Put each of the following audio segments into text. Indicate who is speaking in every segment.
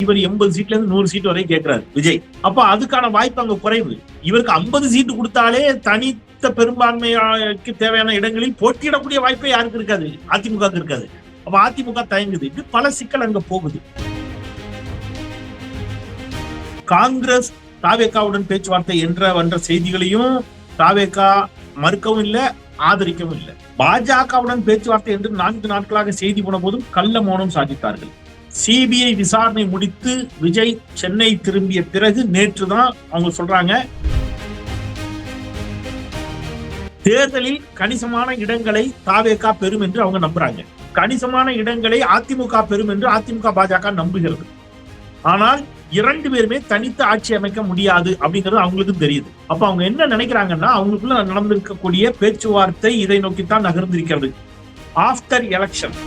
Speaker 1: இவர் 80 சீட்ல இருந்து 100 சீட் வரை கேட்கிறாரு விஜய். அப்ப அதுக்கான வாய்ப்பு அங்க குறைவு. இவருக்கு 50 சீட்டு கொடுத்தாலே தனித்த பெரும்பான்மைக்கு தேவையான இடங்களில் போட்டியிடக்கூடிய வாய்ப்பே யாருக்கு இருக்காது, அதிமுக இருக்காது. அப்ப அதிமுக தயங்குது. இது பல சிக்கல் அங்க போகுது. காங்கிரஸ் தாவேகாவுடன் பேச்சுவார்த்தை என்ற செய்திகளையும் தாவேகா மறுக்கவும் இல்லை, ஆதரிக்கவும் இல்லை. பாஜகவுடன் பேச்சுவார்த்தை என்று 4 நாட்களாக செய்தி போன போதும் கள்ள மௌனம் சாதித்தார்கள். சிபிஐ விசாரணை முடித்து விஜய் சென்னை திரும்பிய பிறகு நேற்றுதான் அவங்க சொல்றாங்க, தேர்தலில் கணிசமான இடங்களை தாவேகா பெறும் என்று அவங்க நம்புறாங்க. கணிசமான இடங்களை அதிமுக பெறும் என்று அதிமுக பாஜக நம்புகிறது. ஆனால் 2 பேருமே தனித்து ஆட்சி அமைக்க முடியாது அப்படிங்கிறது அவங்களுக்கும் தெரியுது. அப்ப அவங்க என்ன நினைக்கிறாங்கன்னா, அவங்களுக்குள்ள நடந்திருக்கக்கூடிய பேச்சுவார்த்தை இதை நோக்கித்தான் நகர்ந்திருக்கிறது. ஆஃப்டர் எலெக்ஷன்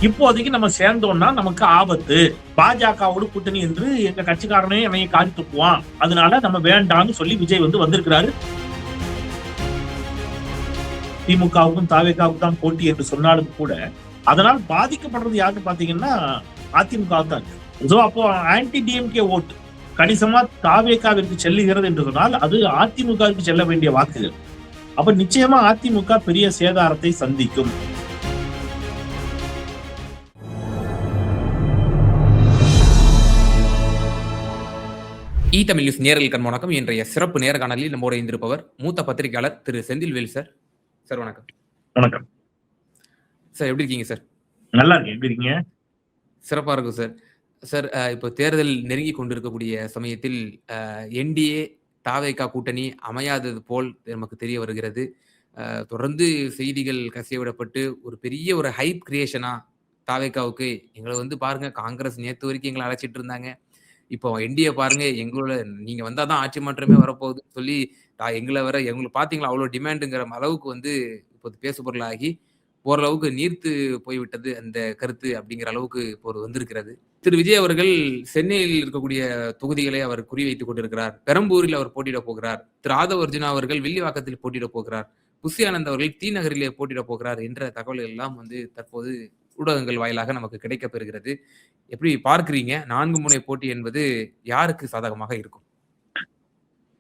Speaker 1: இப்போதைக்கு நம்ம சேர்ந்தோம்னா நமக்கு ஆபத்து, பாஜகவோடு கூட்டணி என்று எங்க கட்சிக்காரனே என்னைய காரி துப்புவான், அதனால நம்ம வேண்டாம்னு சொல்லி விஜய் வந்திருக்கிறாரு. திமுகவுக்கும் தாவேகாவுக்கும் தான் போட்டி என்று சொன்னாலும் கூட அதனால் பாதிக்கப்படுறது யாருன்னு பாத்தீங்கன்னா அதிமுக தான். அப்போ ஆன்டி டிஎம்கே ஓட்டு கணிசமா தாவேகாவிற்கு செல்லுகிறது என்று சொன்னால் அது அதிமுகவுக்கு செல்ல வேண்டிய வாக்குகள். அப்ப நிச்சயமா அதிமுக பெரிய சேதாரத்தை சந்திக்கும்.
Speaker 2: தமிழ் நியூஸ் நேயர்களுக்கு வணக்கம். இன்றைய சிறப்பு நேர்காணலில் நம்மோடு இருந்திருப்பவர் மூத்த பத்திரிகையாளர் திரு செந்தில்வேல் சார். சார் வணக்கம்.
Speaker 1: வணக்கம்
Speaker 2: சார், எப்படி இருக்கீங்க சார்?
Speaker 1: நல்லா இருக்கு. எப்படி இருக்கீங்க?
Speaker 2: சிறப்பா இருக்கும் சார். சார், இப்போ தேர்தல் நெருங்கி கொண்டிருக்கக்கூடிய சமயத்தில் என்டிஏ தாவேகா கூட்டணி அமையாதது போல் நமக்கு தெரிய வருகிறது. தொடர்ந்து செய்திகள் கசியவிடப்பட்டு ஒரு பெரிய ஒரு ஹைப் கிரியேஷனா தாவேகாவுக்கு, எங்களை பாருங்க, காங்கிரஸ் நேற்று வரைக்கும் எங்களை அழைச்சிட்டு இருந்தாங்க, இப்போ என்டிஏ பாருங்க, எங்களோட நீங்க வந்தாதான் ஆட்சி மாற்றமே வரப்போகுதுன்னு சொல்லி எங்களுக்கு பாத்தீங்களா அவ்வளவு டிமாண்டுங்கிற அளவுக்கு இப்போது பேசு பொருளாகி ஓரளவுக்கு நீர்த்து போய்விட்டது அந்த கருத்து அப்படிங்கிற அளவுக்கு இப்போ வந்திருக்கிறது. திரு விஜய் அவர்கள் சென்னையில் இருக்கக்கூடிய தொகுதிகளை அவர் குறிவைத்துக் கொண்டிருக்கிறார். பெரம்பூரில் அவர் போட்டியிட போகிறார். திரு ஆதவ் அர்ஜுனா அவர்கள் வில்லிவாக்கத்தில் போட்டியிட போகிறார். புஷி ஆனந்த் அவர்கள் டி நகரிலே போட்டியிட போகிறார் என்ற தகவல்கள் எல்லாம் தற்போது ஊடகங்கள் வாயிலாக நமக்கு கிடைக்க பெறுகிறது. எப்படி பார்க்கிறீங்க? 4 முனை போட்டி என்பது யாருக்கு சாதகமாக இருக்கும்?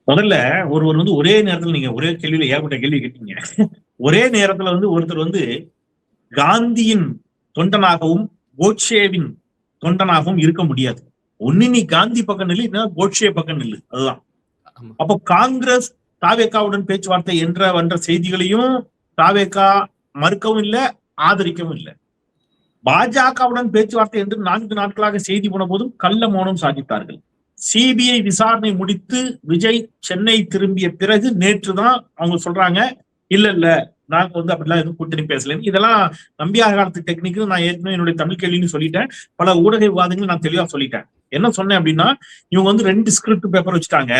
Speaker 1: முதல்ல ஒருவர் ஒரே நேரத்தில், நீங்க ஒரே கேள்வியில ஏகப்பட்ட கேள்வி கேட்டீங்க. ஒரே நேரத்துல ஒருத்தர் காந்தியின் தொண்டனாகவும் கோட்சேவின் தொண்டனாகவும் இருக்க முடியாது. ஒண்ணு நீ காந்தி பக்கம் நில்லு, கோட்சே பக்கம் நில்லு, அதுதான். அப்போ காங்கிரஸ் தாவேகாவுடன் பேச்சுவார்த்தை என்ற செய்திகளையும் தாவேகா மறுக்கவும் இல்லை, ஆதரிக்கவும் இல்லை. பாஜகவுடன் பேச்சுவார்த்தை என்று 4 நாட்களாக செய்தி போன போதும் கள்ள மௌனம் சாதித்தார்கள். சிபிஐ விசாரணை முடித்து விஜய் சென்னை திரும்பிய பிறகு நேற்றுதான் அவங்க சொல்றாங்க, இல்ல நாங்க அப்படிலாம் எதுவும் கூட்டணி பேசலன்னு. இதெல்லாம் நம்பியார் காலத்து டெக்னிக். நான் ஏற்கனவே என்னுடைய தமிழ் கேள்வின்னு சொல்லிட்டேன், பல ஊடக விவாதங்கள் நான் தெளிவா சொல்லிட்டேன். என்ன சொன்னேன் அப்படின்னா, இவங்க 2 ஸ்கிரிப்ட் பேப்பர் வச்சுட்டாங்க.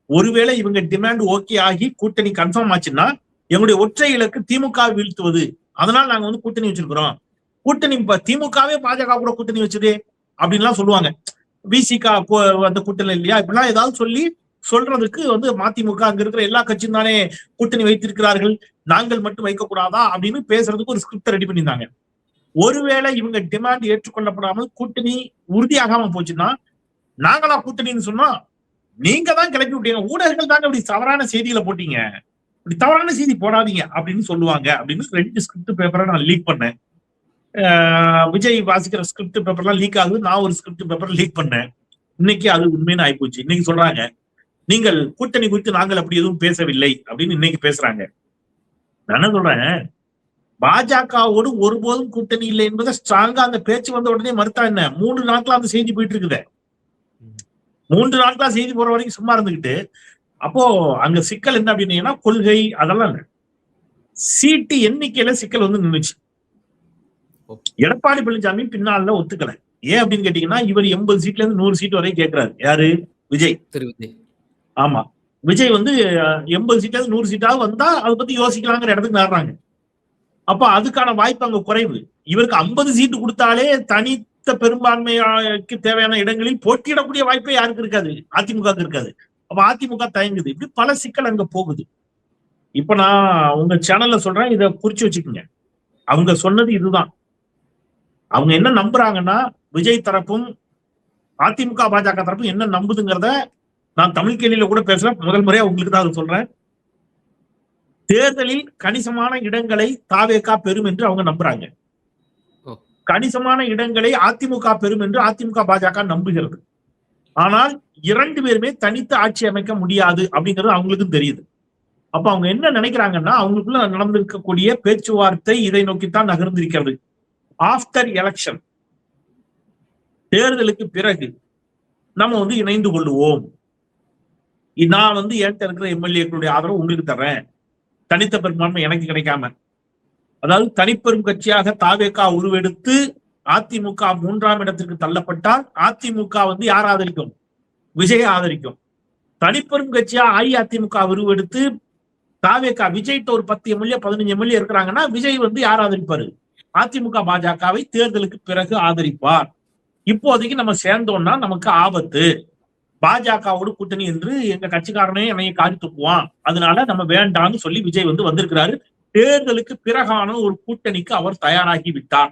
Speaker 1: ஒருவேளை இவங்க டிமாண்ட் ஓகே ஆகி கூட்டணி கன்ஃபார்ம் ஆச்சுன்னா எங்களுடைய ஒற்றை இலக்கு திமுக வீழ்த்துவது, அதனால நாங்க கூட்டணி வச்சிருக்கிறோம். கூட்டணி திமுகவே பாஜக கூட கூட்டணி வச்சது அப்படின்லாம் சொல்லுவாங்க. விசிகா அந்த கூட்டணி இல்லையா, இப்படிலாம் ஏதாவது சொல்றதுக்கு மதிமுக அங்க இருக்கிற எல்லா கட்சியும் தானே கூட்டணி வைத்திருக்கிறார்கள், நாங்கள் மட்டும் வைக்க கூடாதா அப்படின்னு பேசுறதுக்கு ஒரு ஸ்கிரிப்ட் ரெடி பண்ணியிருந்தாங்க. ஒருவேளை இவங்க டிமாண்ட் ஏற்றுக்கொள்ளப்படாமல் கூட்டணி உறுதியாகாம போச்சுன்னா, நாங்களா கூட்டணின்னு சொன்னா நீங்க தான் கிளப்பி விட்டீங்க, ஊடகங்கள் தாங்க இப்படி தவறான செய்திகளை போட்டீங்க, இப்படி தவறான செய்தி போடாதீங்க அப்படின்னு சொல்லுவாங்க அப்படின்னு 2 ஸ்கிரிப்ட் பேப்பரை நான் லீக் பண்ணேன். விஜய் வாசிக்கிற ஸ்கிரிப்ட் பேப்பர்லாம் லீக் ஆகுது, நான் ஒரு ஸ்கிரிப்ட் பேப்பர் லீக் பண்ணேன். இன்னைக்கு அது உண்மைன்னு ஆயிப்போச்சு. இன்னைக்கு சொல்றாங்க, நீங்கள் கூட்டணி குறித்து நாங்கள் அப்படி எதுவும் பேசவில்லை அப்படின்னு இன்னைக்கு பேசுறாங்க. நான் என்ன சொல்றேன், பாஜகவோடு ஒருபோதும் கூட்டணி இல்லை என்பதை ஸ்ட்ராங்கா அந்த பேச்சு வந்த உடனே மறுத்தா என்ன? 3 நாட்களா அந்த செய்தி போயிட்டு இருக்குது. 3 நாட்களா செய்தி போற வரைக்கும் சும்மா இருந்துகிட்டு, அப்போ அங்க சிக்கல் என்ன அப்படின்னீங்கன்னா, கொள்கை அதெல்லாம் இல்ல, சீட்டு எண்ணிக்கையில சிக்கல் நின்றுச்சு. எடப்பாடி பழனிசாமி பின்னால ஒத்துக்கல. ஏன் அப்படின்னு கேட்டீங்கன்னா, இவர் 80 சீட்ல இருந்து 100 சீட் வரை கேட்கிறாரு. யாரு? விஜய். ஆமா, விஜய் 80 சீட்ல இருந்து 100 சீட்டாவது வந்தா அதை பத்தி யோசிக்கலாங்கிற இடத்துக்கு நடுறாங்க. அப்ப அதுக்கான வாய்ப்பு அங்க குறைவு. இவருக்கு 50 சீட்டு கொடுத்தாலே தனித்த பெரும்பான்மைக்கு தேவையான இடங்களில் போட்டியிடக்கூடிய வாய்ப்பே யாருக்கு இருக்காது, அதிமுக இருக்காது. அப்ப அதிமுக தயங்குது. இப்படி பல சிக்கல் அங்க போகுது. இப்ப நான் உங்க சேனல்ல சொல்றேன், இதை குறிச்சு வச்சுக்கோங்க. அவங்க சொன்னது இதுதான். அவங்க என்ன நம்புறாங்கன்னா, விஜய் தரப்பும் அதிமுக பாஜக தரப்பும் என்ன நம்புதுங்கிறத நான் தமிழ் கேள்வியில கூட பேசுறேன். முதல் முறையா உங்களுக்கு தான் அதை சொல்றேன். தேர்தலில் கணிசமான இடங்களை தாவேகா பெறும் என்று அவங்க நம்புறாங்க. கணிசமான இடங்களை அதிமுக பெறும் என்று அதிமுக பாஜக நம்புகிறது. ஆனால் 2 பேருமே தனித்து ஆட்சி அமைக்க முடியாது அப்படிங்கிறது அவங்களுக்கும் தெரியுது. அப்ப அவங்க என்ன நினைக்கிறாங்கன்னா, அவங்களுக்குள்ள நடந்திருக்கக்கூடிய பேச்சுவார்த்தை இதை நோக்கித்தான் நகர்ந்திருக்கிறது. ஆஃப்டர் எலெக்ஷன், தேர்தலுக்கு பிறகு நம்ம வந்து இணைந்து கொள்ளுவோம். நான் வந்து என்கிட்ட இருக்கிற எம்எல்ஏக்களுடைய ஆதரவு உங்களுக்கு தர்றேன், தனித்த பெரும்பான்மை எனக்கு கிடைக்காம. அதாவது தனிப்பெரும் கட்சியாக தாவேகா உருவெடுத்து அதிமுக 3ஆம் இடத்திற்கு தள்ளப்பட்டால் அதிமுக வந்து யார் ஆதரிக்கும்? விஜய் ஆதரிக்கும். தனிப்பெரும் கட்சியா அஇஅதிமுக உருவெடுத்து தாவேகா விஜய்ட்ட ஒரு 10 எம்எல்ஏ 15 எம்எல்ஏ இருக்கிறாங்கன்னா விஜய் வந்து யார் ஆதரிப்பாரு? அதிமுக பாஜகவை தேர்தலுக்கு பிறகு ஆதரிப்பார். இப்போதைக்கு நம்ம சேர்ந்தோம்னா நமக்கு ஆபத்து, பாஜகவோடு கூட்டணி என்று எங்க கட்சிக்காரனே என்னைய காரி துப்புவான், அதனால நம்ம வேண்டாம்னு சொல்லி விஜய் வந்து வந்திருக்கிறாரு. தேர்தலுக்கு பிறகான ஒரு கூட்டணிக்கு அவர் தயாராகி விட்டார்.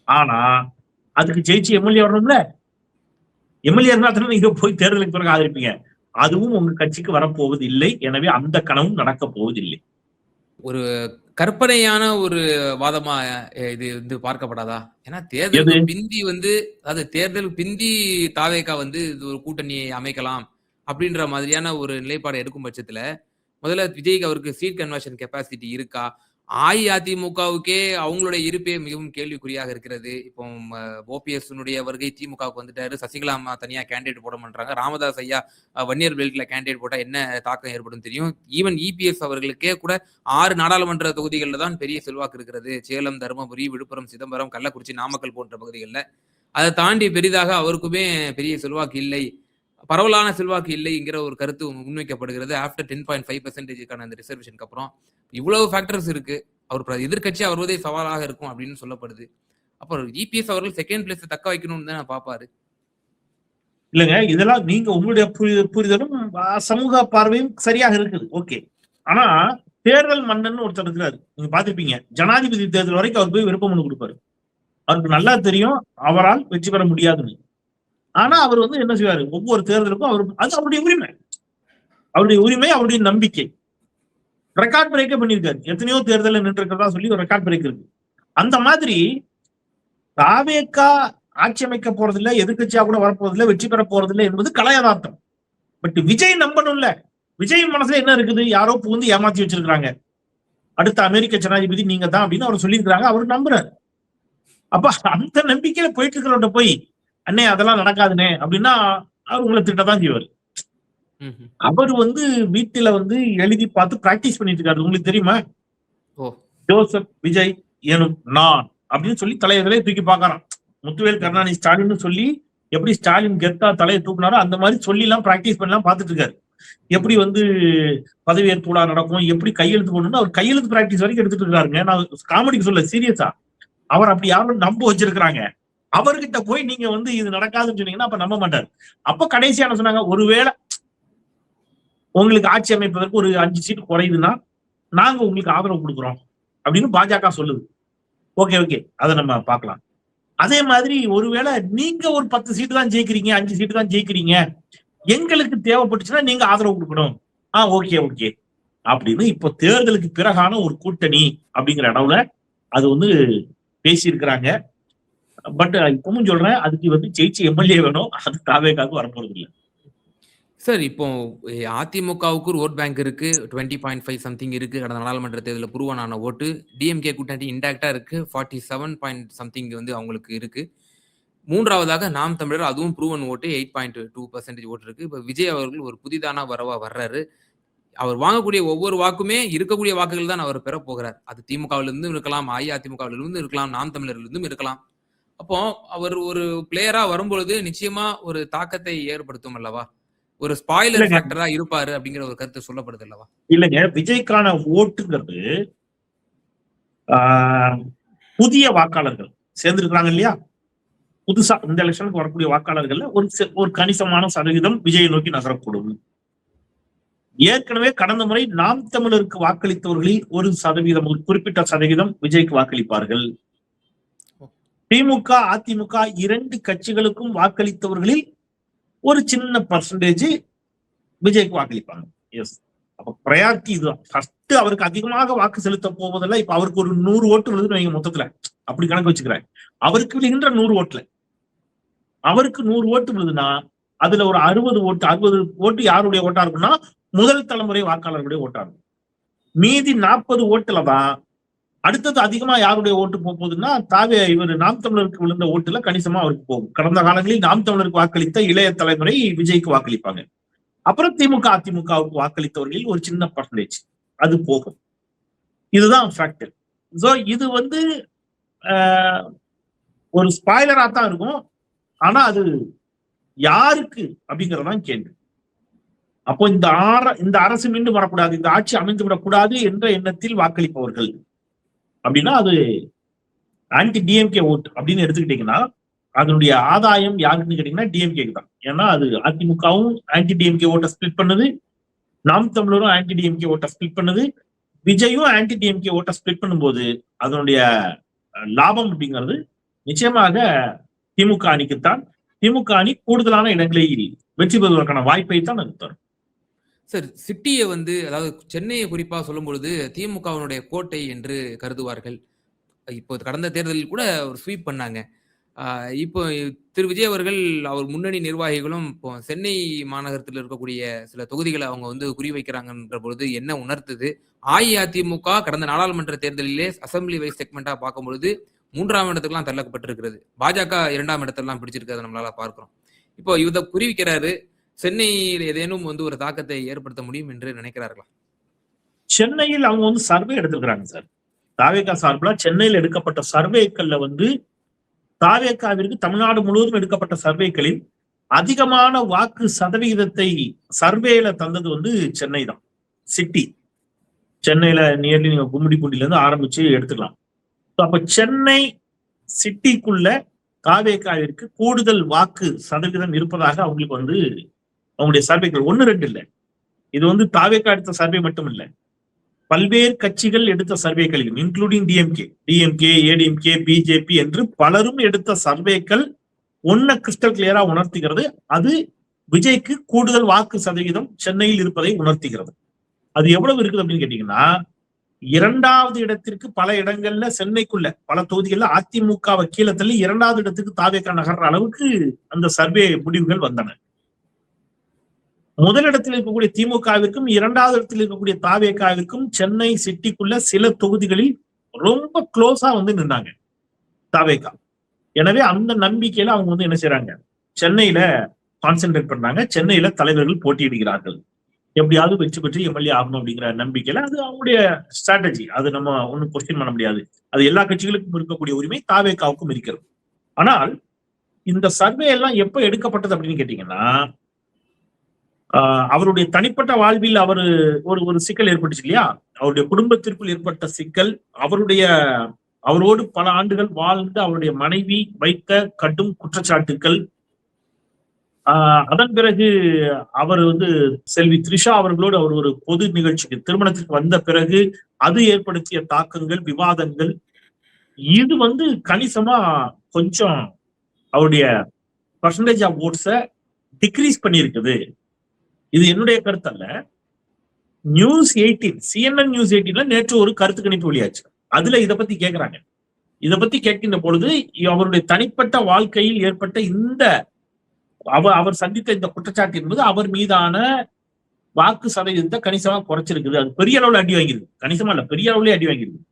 Speaker 1: ஆனா அதுக்கு ஜெயிச்சு எம்எல்ஏ வரணும்ல. எம்எல்ஏ இருந்தா நீங்க போய் தேர்தலுக்கு பிறகு ஆதரிப்பீங்க. அதுவும் உங்க கட்சிக்கு வரப்போவது இல்லை. எனவே அந்த கனவும் நடக்க போவதில்லை.
Speaker 2: ஒரு கற்பனையான ஒரு வாதமா இது வந்து பார்க்கப்படாதா? ஏன்னா தேர்தலுக்கு பிந்தி வந்து, அதாவது தேர்தலுக்கு பிந்தி தாவேகா வந்து இது ஒரு கூட்டணியை அமைக்கலாம் அப்படின்ற மாதிரியான ஒரு நிலைப்பாடு எடுக்கும் பட்சத்துல, முதல்ல விஜய்க்கு அவருக்கு சீட் கன்வர்ஷன் கெப்பாசிட்டி இருக்கா? அஇஅதிமுகவுக்கே அவங்களுடைய இருப்பே மிகவும் கேள்விக்குறியாக இருக்கிறது. இப்போ ஓபிஎஸ் வருகை திமுகவுக்கு வந்துட்டாரு. சசிகலா அம்மா தனியா கேண்டிடேட் போட மாட்டாங்க. ராமதாஸ் ஐயா வன்னியர் பெல்ட்ல கேண்டிடேட் போட்டா என்ன தாக்கம் ஏற்படும் தெரியும். ஈவன் இபிஎஸ் அவர்களுக்கே கூட 6 நாடாளுமன்ற தொகுதிகளில் தான் பெரிய செல்வாக்கு இருக்கிறது. சேலம், தருமபுரி, விழுப்புரம், சிதம்பரம், கள்ளக்குறிச்சி, நாமக்கல் போன்ற பகுதிகளில். அதை தாண்டி பெரிதாக அவருக்குமே பெரிய செல்வாக்கு இல்லை, பரவலான செல்வாக்கு இல்லைங்கிற ஒரு கருத்து முன்வைக்கப்படுகிறது. ஆஃப்டர் 10.5% அந்த ரிசர்வேஷனுக்கு அப்புறம் இவ்வளவு ஃபேக்டர்ஸ் இருக்கு. அவர் எதிர்கட்சியா வருவதே சவாலாக இருக்கும் அப்படின்னு சொல்லப்படுது. அப்புறம் இபிஎஸ் அவர்கள் செகண்ட் பிளேஸ் தக்க வைக்கணும்னு தான் பாப்பாரு.
Speaker 1: இல்லங்க, இதெல்லாம் நீங்க உங்களுடைய புரிதலும் சமூக பார்வையும் சரியாக இருக்குது. ஓகே. ஆனா தேர்தல் மன்னன் ஒருத்தர் இருக்கிறாரு, நீங்க பாத்திருப்பீங்க. ஜனாதிபதி தேர்தல் வரைக்கும் அவர் போய் விருப்ப மனு கொடுப்பாரு. அவருக்கு நல்லா தெரியும் அவரால் வெற்றி பெற முடியாதுன்னு. ஆனா அவர் வந்து என்ன செய்வாரு, ஒவ்வொரு தேர்தலுக்கும் அது அவருடைய உரிமை, அவருடைய நம்பிக்கை. ரெக்கார்ட் பிரேக்கே பண்ணிருக்காரு. எத்தனையோ தேர்தல் நின்று இருக்கிறதா சொல்லி ஒரு ரெக்கார்ட் பிரேக் இருக்கு. அந்த மாதிரி தாவேகா ஆட்சி அமைக்க போறதில்லை, எதிர்கட்சியா கூட வரப்போறதில்லை, வெற்றி பெற போறதில்லை என்பது கலையதார்த்தம். பட் விஜய் நம்பணும்ல. விஜய் மனசுல என்ன இருக்குது? யாரோ புகுந்து ஏமாத்தி வச்சிருக்காங்க, அடுத்த அமெரிக்க ஜனாதிபதி நீங்க தான் அப்படின்னு அவர் சொல்லியிருக்கிறாங்க. அவர் நம்புறாரு. அப்ப அந்த நம்பிக்கையில போயிட்டு இருக்கிறவங்க போய் அண்ணே அதெல்லாம் நடக்காதுனே அப்படின்னா அவர் உங்களை திட்டதான் செய்வார். அவர் வந்து வீட்டுல வந்து எழுதி பார்த்து பிராக்டிஸ் பண்ணிட்டு இருக்காரு. உங்களுக்கு தெரியுமா? ஜோசப் விஜய் எனும் நான் அப்படின்னு சொல்லி தலைவர்களே தூக்கி பார்க்கறான். முத்துவேல் கருணாநிதி ஸ்டாலின் சொல்லி எப்படி ஸ்டாலின் கெத்தா தலையை தூக்குனாரோ அந்த மாதிரி சொல்லி எல்லாம் பிராக்டிஸ் பண்ணலாம் பார்த்துட்டு இருக்காரு. எப்படி வந்து பதவியேற்பு விழா நடக்கும், எப்படி கையெழுத்து போடணும்னு அவர் கையெழுத்து பிராக்டிஸ் வரைக்கும் எடுத்துட்டு இருக்காருங்க. நான் காமெடிக்கு சொல்ல, சீரியஸா. அவர் அப்படி யாரும் நம்ப வச்சிருக்கிறாங்க. அவர்கிட்ட போய் நீங்க வந்து இது நடக்காதுன்னு சொன்னீங்கன்னா அப்ப நம்ப மாட்டாரு. அப்ப கடைசியா என்ன சொன்னாங்க, ஒருவேளை உங்களுக்கு ஆட்சி அமைப்பதற்கு ஒரு 5 சீட் குறையுதுன்னா நாங்க உங்களுக்கு ஆதரவு கொடுக்குறோம் அப்படின்னு பாஜக சொல்லுது. ஓகே, அதை நம்ம பார்க்கலாம். அதே மாதிரி ஒருவேளை நீங்க ஒரு 10 சீட்டு தான் ஜெயிக்கிறீங்க, 5 சீட்டு தான் ஜெயிக்கிறீங்க, எங்களுக்கு தேவைப்பட்டுச்சுன்னா நீங்க ஆதரவு கொடுக்கணும். ஓகே அப்படின்னு இப்போ தேர்தலுக்கு பிறகான ஒரு கூட்டணி அப்படிங்கிற அளவுல அது வந்து பேசியிருக்கிறாங்க. பட் இப்பவும் சொல்றேன், அதுக்கு வந்து ஜெயிச்சு எம்எல்ஏ வேணும், அது தாவேகாவுக்கு வரப்போறது இல்லை.
Speaker 2: சார், இப்போ அதிமுகவுக்கு ஒரு ஓட் பேங்க் இருக்கு, 20.5 சம்திங் இருக்கு. கடந்த நாடாளுமன்ற தேர்தலில் புருவனான ஓட்டு. டிஎம்கே கூட்டணி இன்டாக்டா இருக்கு, 47 சம்திங் வந்து அவங்களுக்கு இருக்கு. மூன்றாவதாக நாம் தமிழர், அதுவும் ப்ரூவன் ஓட்டு 8.2% ஓட்டு இருக்கு. இப்போ விஜய் அவர்கள் ஒரு புதிதான வரவா வர்றாரு. அவர் வாங்கக்கூடிய ஒவ்வொரு வாக்குமே இருக்கக்கூடிய வாக்குகள் தான் அவர் பெற போகிறார். அது திமுகவிலிருந்தும் இருக்கலாம், அஇஅதிமுகவிலிருந்தும் இருக்கலாம், நாம் தமிழரிலிருந்தும் இருக்கலாம். அப்போ அவர் ஒரு பிளேயரா வரும்பொழுது நிச்சயமா ஒரு தாக்கத்தை ஏற்படுத்தும் அல்லவா? ஒரு ஸ்பாயிலர் ஃபேக்டரா இருப்பாரு அப்படிங்கிற ஒரு கருத்து சொல்லப்படுது அல்லவா? இல்லங்க,
Speaker 1: விஜய்க்கான ஓட்டுங்கிறது புதிய வாக்காளர்கள் சேர்ந்திருக்கிறாங்க இல்லையா? புதுசா இந்த எலெக்ஷனுக்கு வரக்கூடிய வாக்காளர்கள் ஒரு கணிசமான சதவீதம் விஜயை நோக்கி நகரக்கூடும். ஏற்கனவே கடந்த முறை நாம் தமிழருக்கு வாக்களித்தவர்களில் ஒரு குறிப்பிட்ட சதவீதம் விஜய்க்கு வாக்களிப்பார்கள். திமுக அதிமுக 2 கட்சிகளுக்கும் வாக்களித்தவர்களில் ஒரு சின்ன பர்சன்டேஜ் விஜய்க்கு வாக்களிப்பாங்க. எஸ், அப்ப ப்ரையாரிட்டி இதுதான். ஃபர்ஸ்ட் அவருக்கு அதிகமாக வாக்கு செலுத்த போவதெல்லாம் இப்ப அவருக்கு ஒரு 100 ஓட்டு விழுதுன்னு வைங்க மொத்தத்துல, அப்படி கணக்கு வச்சுக்கிறேன். அவருக்கு விழுகின்ற 100 ஓட்டுல அவருக்கு 100 ஓட்டு விழுதுன்னா அதுல ஒரு 60 ஓட்டு யாருடைய ஓட்டா இருக்கும்னா முதல் தலைமுறை வாக்காளர்களுடைய ஓட்டா இருக்கும். மீதி 40 ஓட்டுல தான் அடுத்தது அதிகமா யாருடைய ஓட்டு போகுதுன்னா இவர் நாம் தமிழருக்கு விழுந்த ஓட்டுல கணிசமா அவருக்கு போகும். கடந்த காலங்களில் நாம் தமிழருக்கு வாக்களித்த இளைய தலைமுறை விஜய்க்கு வாக்களிப்பாங்க. அப்புறம் திமுக அதிமுகவுக்கு வாக்களித்தவர்களில் ஒரு சின்ன பர்சன்டேஜ் அது போகும். இதுதான் ஃபேக்டர். சோ இது ஒரு ஸ்பாய்லரா தான் இருக்கும். ஆனா அது யாருக்கு அப்படிங்கறதான் கேள்வி. அப்போ இந்த அரசு மீண்டும் வரக்கூடாது, இந்த ஆட்சி அமைந்து விடக்கூடாது என்ற எண்ணத்தில் வாக்களிப்பவர்கள் அப்படின்னா அது ஆன்டி டிஎம்கே ஓட்டு அப்படின்னு எடுத்துக்கிட்டீங்கன்னா அதனுடைய ஆதாயம் யாருக்குன்னு கேட்டீங்கன்னா டிஎம்கேக்கு தான். ஏன்னா அது அதிமுகவும் ஆன்டி டிஎம்கே ஓட்டை ஸ்பிளிட் பண்ணுது, நாம் தமிழரும் ஆன்டி டிஎம்கே ஓட்டை ஸ்பிளிட் பண்ணுது, விஜயும் ஆன்டி டிஎம்கே ஓட்டை ஸ்பிளிட் பண்ணும்போது அதனுடைய லாபம் அப்படிங்கிறது நிச்சயமாக திமுக அணிக்குத்தான். திமுக அணி கூடுதலான இடங்களில் வெற்றி பெறுவதற்கான வாய்ப்பை தான் அது தரும்.
Speaker 2: சார், சிட்டியை அதாவது சென்னையை குறிப்பா சொல்லும் பொழுது திமுகவினுடைய கோட்டை என்று கருதுவார்கள். இப்போ கடந்த தேர்தலில் கூட ஒரு ஸ்வீப் பண்ணாங்க. இப்போ திரு விஜய் அவர்கள் அவர் முன்னணி நிர்வாகிகளும் இப்போ சென்னை மாநகரத்தில் இருக்கக்கூடிய சில தொகுதிகளை அவங்க குறிவைக்கிறாங்கன்ற பொழுது என்ன உணர்த்துது? அஇஅதிமுக கடந்த நாடாளுமன்ற தேர்தலிலே அசம்பிளி வைஸ் செக்மெண்டா பார்க்கும் பொழுது 3ஆம் இடத்துக்குலாம் தள்ளப்பட்டிருக்கிறது. பாஜக 2ஆம் இடத்தெல்லாம் பிடிச்சிருக்கிறத நம்மளால பார்க்கிறோம். இப்போ இதை குறிவிக்கிறாரு. சென்னையில் ஏதேனும் ஒரு தாக்கத்தை ஏற்படுத்த முடியும் என்று நினைக்கிறார்களா?
Speaker 1: சென்னையில் அவங்க சர்வே எடுத்திருக்கிறாங்க சார். தாவேகா சார்பில் சென்னையில் எடுக்கப்பட்ட சர்வேக்கள்ல தாவேகாவிற்கு தமிழ்நாடு முழுவதும் எடுக்கப்பட்ட சர்வேக்களில் அதிகமான வாக்கு சதவிகிதத்தை சர்வேல தந்தது சென்னை தான். சிட்டி சென்னையில நியர்லி நீங்க கும்மிடிப்பூண்டில இருந்து ஆரம்பிச்சு எடுத்துக்கலாம். அப்ப சென்னை சிட்டிக்குள்ள தாவேகாவிற்கு கூடுதல் வாக்கு சதவீதம் இருப்பதாக அவங்களுக்கு அவங்களுடைய சர்வேக்கள் 1-2 இல்லை. இது தாவேகா எடுத்த சர்வே மட்டும் இல்லை, பல்வேறு கட்சிகள் எடுத்த சர்வேக்களிலும் இன்க்ளூடிங் டிஎம்கே, ஏடிஎம்கே, பிஜேபி என்று பலரும் எடுத்த சர்வேக்கள் கிறிஸ்டல் கிளியரா உணர்த்துகிறது. அது விஜய்க்கு கூடுதல் வாக்கு சதவீதம் சென்னையில் இருப்பதை உணர்த்துகிறது. அது எவ்வளவு இருக்குது அப்படின்னு கேட்டீங்கன்னா 2வது இடத்திற்கு பல இடங்கள்ல சென்னைக்குள்ள பல தொகுதிகள்ல அதிமுகவை கீழே தள்ளி 2வது இடத்துக்கு தாவேகா நகர்ற அளவுக்கு அந்த சர்வே முடிவுகள் வந்தன. முதலிடத்தில் இருக்கக்கூடிய திமுகவிற்கும் 2வது இடத்தில் இருக்கக்கூடிய தாவேகாவிற்கும் சென்னை சிட்டிக்குள்ள சில தொகுதிகளில் ரொம்ப க்ளோஸா நின்னாங்க தாவேகா. எனவே அந்த நம்பிக்கையில அவங்க என்ன செய்யறாங்க, சென்னையில கான்சென்ட்ரேட் பண்றாங்க. சென்னையில தலைவர்கள் போட்டியிடுகிறார்கள், எப்படியாவது வெற்றி பெற்று எம்எல்ஏ ஆகணும் அப்படிங்கிற நம்பிக்கையில அது அவங்களுடைய ஸ்ட்ராட்டஜி. அது நம்ம ஒன்னும் கொஸ்டின் பண்ண முடியாது. அது எல்லா கட்சிகளுக்கும் இருக்கக்கூடிய உரிமை தாவேகாவுக்கும் இருக்கிறது. ஆனால் இந்த சர்வே எல்லாம் எப்ப எடுக்கப்பட்டது அப்படின்னு கேட்டீங்கன்னா அவருடைய தனிப்பட்ட வாழ்வில் ஒரு சிக்கல் ஏற்பட்டுச்சு இல்லையா, அவருடைய குடும்பத்திற்குள் ஏற்பட்ட சிக்கல், அவரோடு பல ஆண்டுகள் வாழ்ந்து அவருடைய மனைவி வைத்த கடும் குற்றச்சாட்டுக்கள், அதன் பிறகு அவர் செல்வி த்ரிஷா அவர்களோடு அவர் ஒரு பொது நிகழ்ச்சிக்கு திருமணத்திற்கு வந்த பிறகு அது ஏற்படுத்திய தாக்கங்கள், விவாதங்கள், இது கணிசமா கொஞ்சம் அவருடைய பர்சன்டேஜ் ஆஃப் ஓட்ஸை டிக்ரீஸ் பண்ணியிருக்குது. இது என்னுடைய கருத்து அல்ல. CNN நியூஸ் 18 நேற்று ஒரு கருத்து கணிப்பு வெளியாச்சு. அதுல இதை பத்தி கேட்கிறாங்க. இதை பத்தி கேட்கின்ற பொழுது அவருடைய தனிப்பட்ட வாழ்க்கையில் ஏற்பட்ட அவர் சந்தித்த இந்த குற்றச்சாட்டு என்பது அவர் மீதான வாக்கு சதவீதத்தை கணிசமா குறைச்சிருக்குது. அது பெரிய அளவுல அடி வாங்கிருக்கு, கணிசமா இல்ல பெரிய அளவுல அடி வாங்கிருக்கு.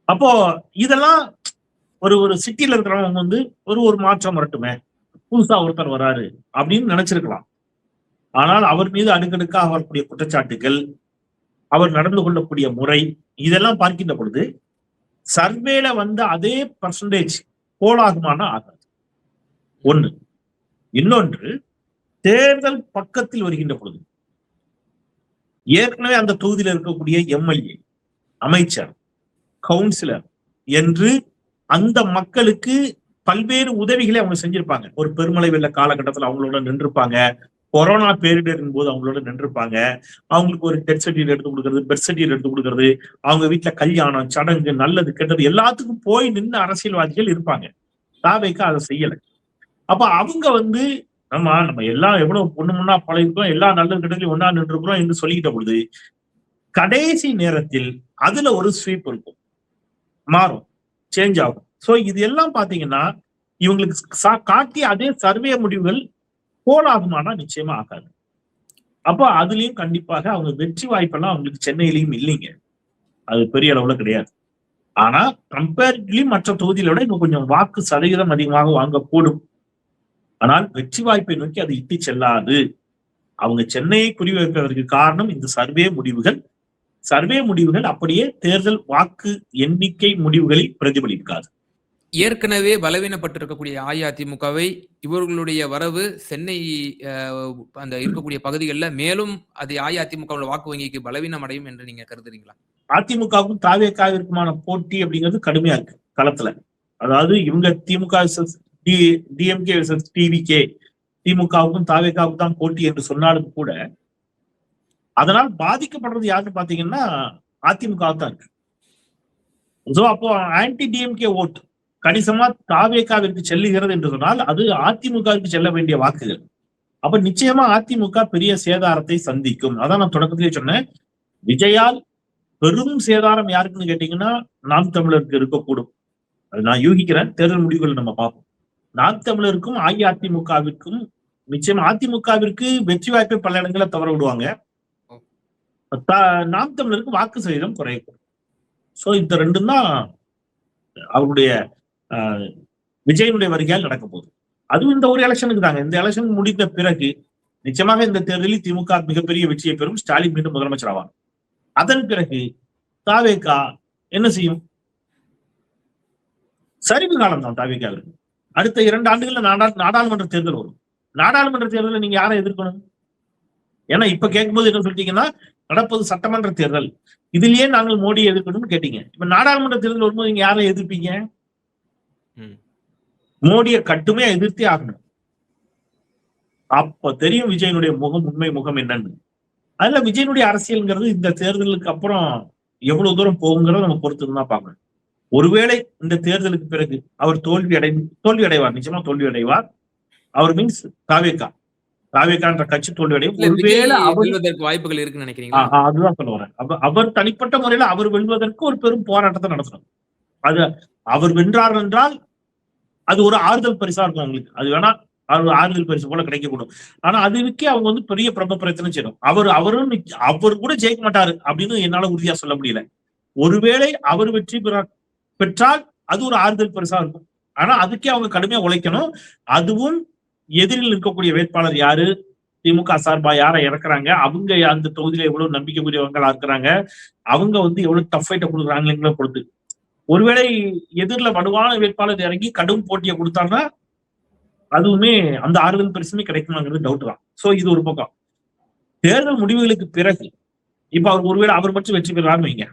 Speaker 1: அப்போ இதெல்லாம் ஒரு சிட்டியில இருக்கிறவங்க ஒரு மாற்றம் வரட்டுமே, புதுசா ஒருத்தர் வராரு அப்படின்னு நினைச்சிருக்கலாம். ஆனால் அவர் மீது அடுக்கடுக்காக வரக்கூடிய குற்றச்சாட்டுகள், அவர் நடந்து கொள்ளக்கூடிய முறை, இதெல்லாம் பார்க்கின்ற பொழுது சர்வேல அதே பர்சன்டேஜ் போலாகுமான ஆகாது. ஒண்ணு. இன்னொன்று, தேர்தல் பக்கத்தில் வருகின்ற பொழுது ஏற்கனவே அந்த தொகுதியில் இருக்கக்கூடிய எம்எல்ஏ, அமைச்சர், கவுன்சிலர் என்று அந்த மக்களுக்கு பல்வேறு உதவிகளை அவங்க செஞ்சிருப்பாங்க. ஒரு பெருமழை வெள்ள காலகட்டத்தில் அவங்களோட நின்றுப்பாங்க, கொரோனா பேரிடரின் போது அவங்களோட நின்றுப்பாங்க. அவங்களுக்கு ஒரு டெத் சர்டிஃபிகேட் எடுத்து கொடுக்கறது, பெர்த் சர்டிஃபிகேட் எடுத்து கொடுக்கறது, அவங்க வீட்டுல கல்யாணம், சடங்கு, நல்லது, கெட்டது எல்லாத்துக்கும் போய் நின்று அரசியல்வாதிகள் இருப்பாங்க. தாவேக்கா அதை செய்யல. அப்ப அவங்க வந்து நம்ம எல்லாம் எவ்வளவு பொண்ணு முன்னா பழகிருக்கோம், எல்லா நல்லது கெட்டதுலயும் ஒண்ணா நின்று இருக்கிறோம் என்று சொல்லிக்கிட்ட பொழுது கடைசி நேரத்தில் அதுல ஒரு ஸ்வீப் இருக்கும், மாறும், சேஞ்ச் ஆகும். சோ இது எல்லாம் பாத்தீங்கன்னா இவங்களுக்கு காட்டிய அதே சர்வே முடிவுகள் போல் ஆகுமானா நிச்சயமா ஆகாது. அப்ப அதுலயும் கண்டிப்பாக அவங்க வெற்றி வாய்ப்பெல்லாம் அவங்களுக்கு சென்னையிலயும் இல்லைங்க. அது பெரிய அளவுல கிடையாது. ஆனா கம்பேரிட்டிவ்லி மற்ற தொகுதிகளை விட இன்னும் கொஞ்சம் வாக்கு சதவீதம் அதிகமாக வாங்கக்கூடும். ஆனால் வெற்றி வாய்ப்பை நோக்கி அது இட்டு செல்லாது. அவங்க சென்னையை குறிவைப்பதற்கு காரணம் இந்த சர்வே முடிவுகள். சர்வே முடிவுகள் அப்படியே தேர்தல் வாக்கு எண்ணிக்கை முடிவுகளில் பிரதிபலிக்காது.
Speaker 2: ஏற்கனவே பலவீனப்பட்டிருக்கக்கூடிய அஇஅதிமுகவை இவர்களுடைய வரவு சென்னை அந்த இருக்கக்கூடிய பகுதிகளில் மேலும் அது அஇஅதிமுக வாக்கு வங்கிக்கு பலவீனம் அடையும் என்று நீங்க கருதுறீங்களா?
Speaker 1: அதிமுகவுக்கும் தாவேக்காவிற்குமான போட்டி அப்படிங்கிறது கடுமையா இருக்கு களத்துல. அதாவது இவங்க திமுக டிஎம்கே டிவிகே, திமுகவுக்கும் தாவேக்காவுக்கும் தான் போட்டி என்று சொன்னாலும் கூட அதனால் பாதிக்கப்படுறது யாருன்னு பாத்தீங்கன்னா அதிமுக தான் இருக்கு. அப்போ ஆன்டி டிஎம்கே ஓட்டு கணிசமா தாவேக்காவிற்கு செல்லுகிறது என்று சொன்னால் அது அதிமுகவிற்கு செல்ல வேண்டிய வாக்குகள். அப்ப நிச்சயமா அதிமுக பெரிய சேதாரத்தை சந்திக்கும். அதான் நான் தொடக்கத்திலே சொன்னேன், விஜயால் பெரும் சேதாரம் யாருக்குன்னு கேட்டீங்கன்னா நாம் தமிழருக்கு இருக்கக்கூடும். அது நான் யூகிக்கிறேன். தேர்தல் முடிவுகள் நம்ம பார்ப்போம். நாம் தமிழருக்கும் அஇஅதிமுகவிற்கும் நிச்சயமா அதிமுகவிற்கு வெற்றி வாய்ப்பை பல இடங்களை தவற விடுவாங்க. நாம் தமிழருக்கு வாக்கு சதவீதம் குறையும். சோ இந்த ரெண்டும் தான் அவருடைய விஜயனுடைய வருகையால் நடக்க போகுது. அதுவும் இந்த ஒரு எலெக்ஷனுக்கு தாங்க. இந்த எலெக்ஷன் முடிந்த பிறகு நிச்சயமாக இந்த தேர்தலில் திமுக மிகப்பெரிய வெற்றியை பெறும். ஸ்டாலின் மீண்டும் முதலமைச்சர் ஆவார். அதன் பிறகு தாவேகா என்ன செய்யும்? சரிவு காலம் தான் தாவேகாவிற்கு. அடுத்த 2 ஆண்டுகள்ல நாடாளுமன்ற தேர்தல் வரும். நாடாளுமன்ற தேர்தலில் நீங்க யாரை எதிர்க்கணும்? ஏன்னா இப்ப கேட்கும்போது என்ன சொல்லிட்டீங்கன்னா நடப்பது சட்டமன்ற தேர்தல், இதுலயே நாங்கள் மோடியை எதிர்க்கணும்னு கேட்டீங்க. இப்ப நாடாளுமன்ற தேர்தல் வரும்போது நீங்க யாரை எதிர்ப்பீங்க? மோடியை கட்டுமே எதிர்த்தே ஆகணும். அப்ப தெரியும் விஜயனுடைய முகம், உண்மை முகம் என்னன்னு. அதுல விஜயனுடைய அரசியல்ங்கிறது இந்த தேர்தலுக்கு அப்புறம் எவ்வளவு தூரம் போகுங்கிறத நம்ம பொறுத்து தான் பார்க்கணும். ஒருவேளை இந்த தேர்தலுக்கு பிறகு அவர் தோல்வி அடைவார், நிச்சயமா தோல்வி அடைவார். அவர் மீன்ஸ் தாவேகான்ற கட்சி தோல்வி அடையும். ஒருவேளை
Speaker 2: வெல்வதற்கு வாய்ப்புகள் இருக்குன்னு நினைக்கிறீங்களா?
Speaker 1: அதுதான் சொல்ல வரேன். அவர் தனிப்பட்ட முறையில அவர் வெல்வதற்கு ஒரு பெரும் போராட்டத்தை நடத்தணும். அது அவர் வென்றார் என்றால் அது ஒரு ஆறுதல் பரிசா இருக்கும் அவங்களுக்கு. அது வேணா ஆறுதல் பரிசு போல கிடைக்கக்கூடும். ஆனா அதுக்கே அவங்க வந்து பெரிய பிரபல பிரச்சனை செய்யணும். அவர் கூட ஜெயிக்க மாட்டாரு அப்படின்னு என்னால உறுதியா சொல்ல முடியல. ஒருவேளை அவர் வெற்றி பெற்றால் அது ஒரு ஆறுதல் பரிசா இருக்கும். ஆனா அதுக்கே அவங்க கடுமையா உழைக்கணும். அதுவும் எதிரில் இருக்கக்கூடிய வேட்பாளர் யாரு, திமுக சார்பா யாரை இறக்குறாங்க, அவங்க அந்த தொகுதியில எவ்வளவு நம்பிக்கைக்குரியவங்களா இருக்கிறாங்க, அவங்க வந்து எவ்வளவு டஃப் ஃபைட்டை கொடுக்குறாங்களோ பொறுத்து. ஒருவேளை எதிரில வலுவான வேட்பாளர் இறங்கி கடும் போட்டியை கொடுத்தாங்கன்னா அதுவுமே அந்த ஆறுதல் பரிசுமே கிடைக்குமாங்கிறது டவுட் தான். சோ இது ஒரு பக்கம். தேர்தல் முடிவுகளுக்கு பிறகு இப்ப ஒருவேளை அவர் மட்டும் வெற்றி பெறான்னு வைங்க,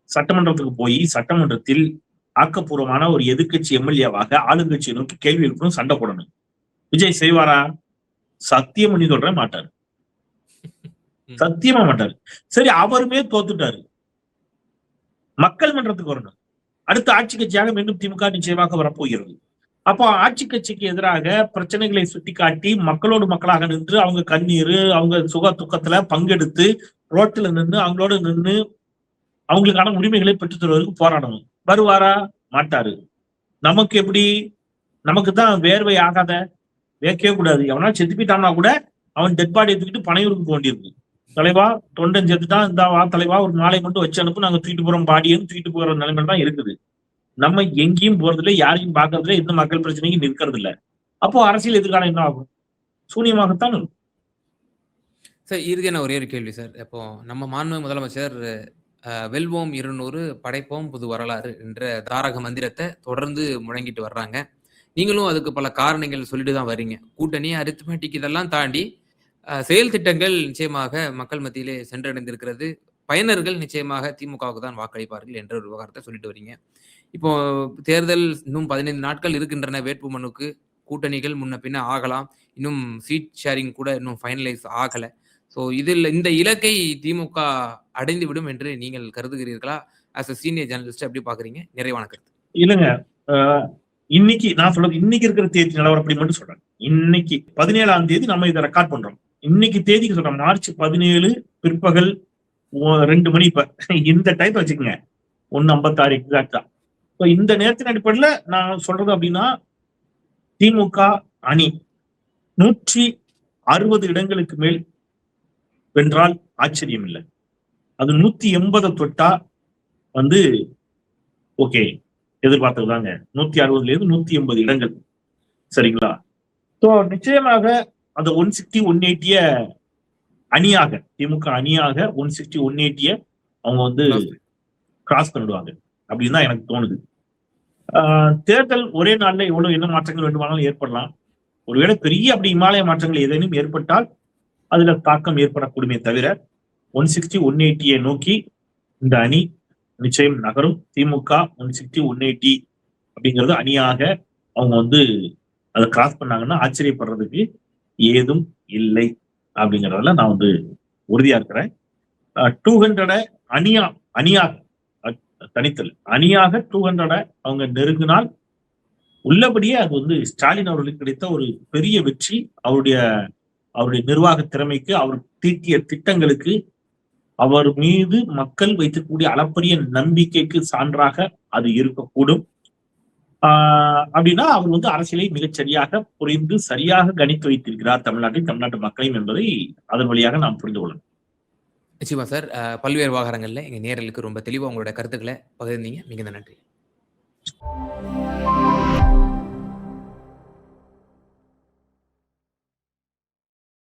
Speaker 1: சட்டமன்றத்துக்கு போய் சட்டமன்றத்தில் ஆக்கப்பூர்வமான ஒரு எதிர்கட்சி எம்எல்ஏவாக ஆளுங்கட்சியை நோக்கி கேள்வி எழுப்பணும், சண்டை போடணும். விஜய் செய்வாரா? சத்தியம் பண்ணி சொல்ற மாட்டாரு, சத்தியமா மாட்டாரு. சரி, அவருமே தோத்துட்டாரு, மக்கள் மன்றத்துக்கு வரணும். அடுத்த ஆட்சி கட்சியாக மீண்டும் திமுக நிச்சயமாக வரப்போகிறது. அப்போ ஆட்சி கட்சிக்கு எதிராக பிரச்சனைகளை சுட்டிக்காட்டி மக்களோடு மக்களாக நின்று அவங்க கண்ணீர், அவங்க சுக துக்கத்துல பங்கெடுத்து ரோட்டில் நின்று அவங்களோட நின்று அவங்களுக்கான உரிமைகளை பெற்றுத் தருவதற்கு போராடணும். வருவாரா? மாட்டாரு. நமக்கு எப்படி? நமக்கு தான் வேர்வை ஆகாத, வேர்க்கவே கூடாது. எவனா செத்து போயிட்டான்னா கூட அவன் டெட் பாடி எடுத்துக்கிட்டு பனையூருக்கு போக வேண்டியிருக்கு. தலைவா தொண்டன் செத்துட்டான், இந்த வா தலைவா ஒரு மாலை மட்டும் வச்சு அனுப்பு, நாங்க தூக்கிட்டு போறோம் பாடியும் தூக்கிட்டு போற நிலைமையில தான் இருக்குது. நம்ம எங்கேயும் போறதில்லை, யாரையும் பார்க்கறதுல, எந்த மக்கள் பிரச்சனையும் நிற்கிறது இல்லை. அப்போ அரசியல் எதிர்காலம் என்ன ஆகும்? சூனியமாகத்தான் இருக்கும்.
Speaker 2: சார், இறுதியான ஒரே ஒரு கேள்வி சார். இப்போ நம்ம மாண்புமிகு முதலமைச்சர் வெல்வோம் 200 படைப்போம் புது வரலாறு என்ற தாரக மந்திரத்தை தொடர்ந்து முழங்கிட்டு வர்றாங்க. நீங்களும் அதுக்கு பல காரணங்கள் சொல்லிட்டு தான் வர்றீங்க. கூட்டணி, அரித்மெட்டிக் இதெல்லாம் தாண்டி செயல் திட்டங்கள் நிச்சயமாக மக்கள் மத்தியிலே சென்றடைந்திருக்கிறது. பயனர்கள் நிச்சயமாக திமுகவுக்கு தான் வாக்களிப்பார்கள் என்ற ஒரு விவகாரத்தை சொல்லிட்டு வரீங்க. இப்போ தேர்தல் இன்னும் 15 நாட்கள் இருக்கின்றன வேட்புமனுக்கு. கூட்டணிகள் முன்ன பின்ன ஆகலாம். இன்னும் சீட் ஷேரிங் கூட இன்னும் ஃபைனலைஸ் ஆகல. ஸோ இந்த இலக்கை திமுக அடைந்துவிடும் என்று நீங்கள் கருதுகிறீர்களா? ஆஸ் அ சீனியர் ஜர்னலிஸ்ட் எப்படி பார்க்குறீங்க? நிறைவான கருத்து.
Speaker 1: இல்லங்க. இன்னைக்கு நான் சொல்றது இன்னைக்கு இருக்கிற தேதி நிலவரப்படி மட்டும் சொல்றேன். இன்னைக்கு 17ஆம் தேதி நம்ம இதை ரெக்கார்ட் பண்றோம். இன்னைக்கு தேதிக்கு சொல்றேன். மார்ச் 17 பிற்பகல் 2 மணி. இப்ப இந்த டைம் வச்சுக்கோங்க. 1:56 எக்ஸாக்டா. இந்த நேரத்தின் அடிப்படையில நான் சொல்றது அப்படின்னா திமுக அணி 160 இடங்களுக்கு மேல் வென்றால் ஆச்சரியம் இல்லை. அது 180 தொட்டா வந்து ஓகே, எதிர்பார்த்ததுதாங்க. 160ல இருந்து 180 இடங்கள். சரிங்களா? நிச்சயமாக அந்த 160, 180 அணியாக திமுக அணியாக 160, 180 அவங்க வந்து கிராஸ் பண்ணிடுவாங்க அப்படின்னு தான் எனக்கு தோணுது. தேர்தல் ஒரே நாள்ல எவ்வளவு என்ன மாற்றங்கள் வேண்டுமானாலும் ஏற்படலாம். ஒருவேளை பெரிய அப்படி இமாலய மாற்றங்கள் ஏதேனும் ஏற்பட்டால் அதுல தாக்கம் ஏற்படக்கூடுமே தவிர 160, 180 நோக்கி இந்த அணி நிச்சயம் நகரும். திமுக 160, 180 அப்படிங்கிறது அணியாக அவங்க வந்து அதை கிராஸ் பண்ணாங்கன்னா ஆச்சரியப்படுறதுக்கு ஏதும் இல்லை அப்படிங்கிறதுல நான் வந்து உறுதியா இருக்கிறேன். 200 அணியாக தனித்தல் அணியாக 200 அவங்க நெருங்கினால் உள்ளபடியே அது வந்து ஸ்டாலின் அவர்களுக்கு கிடைத்த ஒரு பெரிய வெற்றி. அவருடைய நிர்வாக திறமைக்கு, அவர் தீட்டிய திட்டங்களுக்கு, அவர் மீது மக்கள் வைத்திருக்கக்கூடிய அளப்பரிய நம்பிக்கைக்கு சான்றாக அது இருக்கக்கூடும். அப்படின்னா அவர் வந்து அரசியலை மிகச்சரியாக புரிந்து சரியாக கணித்து வைத்திருக்கிறார் தமிழ்நாட்டு மக்களையும் என்பதை அதன் வழியாக நாம் புரிந்து கொள்ளணும்.
Speaker 2: நிச்சயமா சார். பல்வேறு விவகாரங்கள்ல எங்க நேயர்களுக்கு ரொம்ப தெளிவா உங்களோட கருத்துக்களை பகிர்ந்தீங்க. மிகுந்த நன்றி.